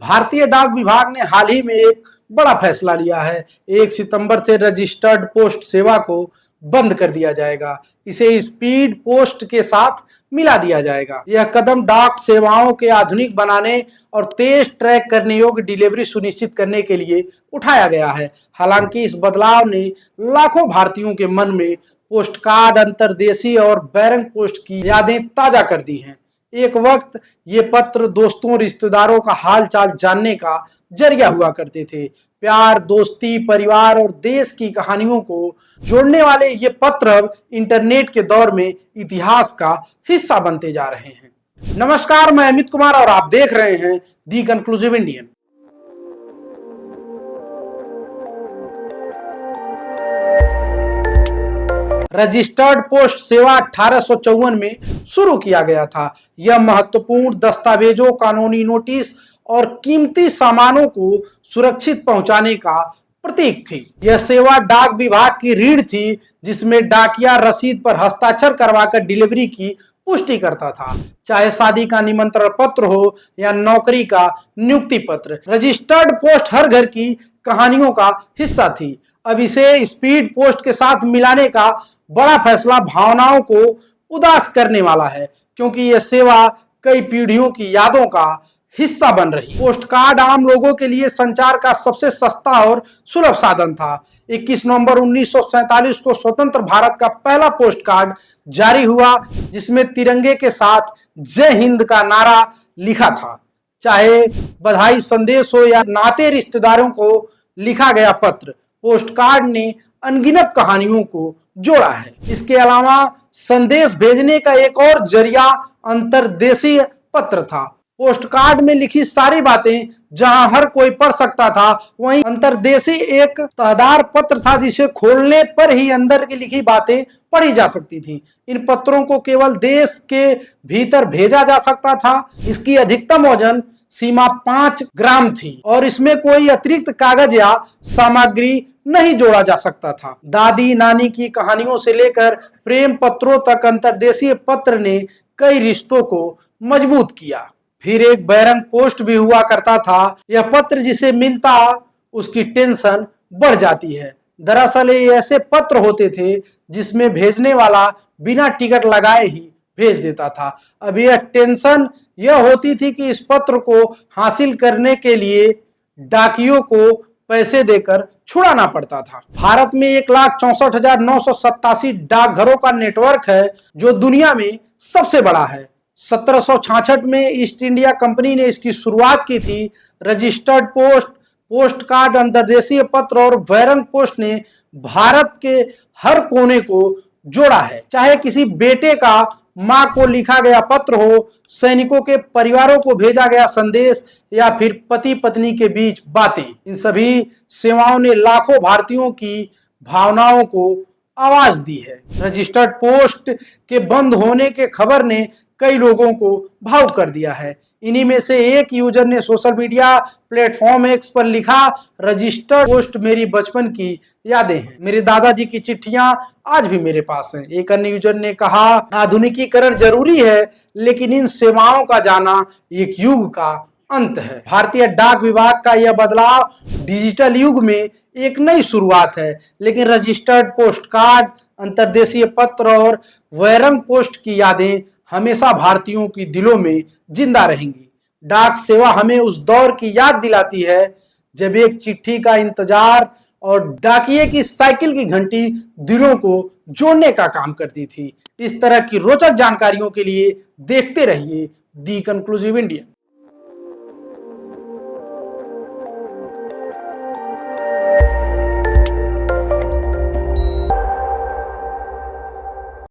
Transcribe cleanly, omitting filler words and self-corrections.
भारतीय डाक विभाग ने हाल ही में एक बड़ा फैसला लिया है। 1 सितंबर से रजिस्टर्ड पोस्ट सेवा को बंद कर दिया जाएगा। इसे स्पीड पोस्ट के साथ मिला दिया जाएगा। यह कदम डाक सेवाओं के आधुनिक बनाने और तेज ट्रैक करने योग्य डिलीवरी सुनिश्चित करने के लिए उठाया गया है। हालांकि इस बदलाव ने लाखों भारतीयों के मन में पोस्ट कार्ड, अंतर्देशीय और बैरंग पोस्ट की यादें ताजा कर दी हैं। एक वक्त ये पत्र दोस्तों, रिश्तेदारों का हाल चाल जानने का जरिया हुआ करते थे। प्यार, दोस्ती, परिवार और देश की कहानियों को जोड़ने वाले ये पत्र अब इंटरनेट के दौर में इतिहास का हिस्सा बनते जा रहे हैं। नमस्कार, मैं अमित कुमार और आप देख रहे हैं दी कंक्लूसिव इंडियन। रजिस्टर्ड पोस्ट सेवा 1854 में शुरू किया गया था। यह महत्वपूर्ण दस्तावेजों, कानूनी नोटिस और कीमती सामानों को सुरक्षित पहुंचाने का प्रतीक थी। यह सेवा डाक विभाग की रीढ़ थी, जिसमें डाकिया रसीद पर हस्ताक्षर करवाकर डिलीवरी की पुष्टि करता था। चाहे शादी का निमंत्रण पत्र हो या नौकरी का नियुक्ति पत्र, रजिस्टर्ड पोस्ट हर घर की कहानियों का हिस्सा थी। अब इसे स्पीड पोस्ट के साथ मिलाने का बड़ा फैसला भावनाओं को उदास करने वाला है, क्योंकि यह सेवा कई पीढ़ियों की यादों का हिस्सा बन रही। पोस्ट कार्ड आम लोगों के लिए संचार का सबसे सस्ता और सुलभ साधन था। 21 नवंबर 1947 को स्वतंत्र भारत का पहला पोस्ट कार्ड जारी हुआ, जिसमें तिरंगे के साथ जय हिंद का नारा लिखा था। चाहे बधाई संदेश हो या नाते रिश्तेदारों को लिखा गया पत्र, पोस्ट कार्ड ने अनगिनत कहानियों को जोड़ा है। इसके अलावा संदेश भेजने का एक और जरिया अंतर्देशीय पत्र था। पोस्ट कार्ड में लिखी सारी बातें जहां हर कोई पढ़ सकता था, वहीं अंतर्देशी एक तहदार पत्र था, जिसे खोलने पर ही अंदर की लिखी बातें पढ़ी जा सकती थी। इन पत्रों को केवल देश के भीतर भेजा जा सकता था। इसकी अधिकतम वजन सीमा 5 ग्राम थी और इसमें कोई अतिरिक्त कागज या सामग्री नहीं जोड़ा जा सकता था। दादी नानी की कहानियों से लेकर प्रेम पत्रों तक अंतर्देशीय पत्र ने कई रिश्तों को मजबूत किया। फिर एक बैरंग पोस्ट भी हुआ करता था। यह पत्र जिसे मिलता उसकी टेंशन बढ़ जाती है। दरअसल ये ऐसे पत्र होते थे जिसमें भेजने वाला बिना टिकट लगाए ही भेज देता था। अब यह टेंशन यह होती थी कि इस पत्र को हासिल करने के लिए डाकियों को पैसे देकर छुड़ाना पड़ता था। भारत में 1,64,987 डाकघरों का नेटवर्क है, जो दुनिया में सबसे बड़ा है। 1766 में ईस्ट इंडिया कंपनी ने इसकी शुरुआत की थी। रजिस्टर्ड पोस्ट, पोस्ट कार्ड, अंतर्देशीय पत्र और बैरंग पोस्ट ने भारत के हर कोने को जोड़ा है। चाहे किसी बेटे का मां को लिखा गया पत्र हो, सैनिकों के परिवारों को भेजा गया संदेश या फिर पति पत्नी के बीच बातें, इन सभी सेवाओं ने लाखों भारतीयों की भावनाओं को आवाज दी है। रजिस्टर्ड पोस्ट के बंद होने के खबर ने कई लोगों को भावुक कर दिया है। इन्हीं में से एक यूजर ने सोशल मीडिया प्लेटफॉर्म एक्स पर लिखा, रजिस्टर्ड पोस्ट मेरी बचपन की यादें हैं। मेरे दादाजी की चिट्ठियां आज भी मेरे पास हैं। एक अन्य यूजर ने कहा, आधुनिकीकरण जरूरी है, लेकिन इन सेवाओं का जाना एक युग का अंत है। भारतीय डाक विभाग का यह बदलाव डिजिटल युग में एक नई शुरुआत है, लेकिन रजिस्टर्ड पोस्ट कार्ड, अंतर्देशीय पत्र और बैरंग पोस्ट की यादें हमेशा भारतीयों की दिलों में जिंदा रहेंगी। डाक सेवा हमें उस दौर की याद दिलाती है जब एक चिट्ठी का इंतजार और डाकिये की साइकिल की घंटी दिलों को जोड़ने का काम करती थी। इस तरह की रोचक जानकारियों के लिए देखते रहिए दी कंक्लूसिव इंडियन।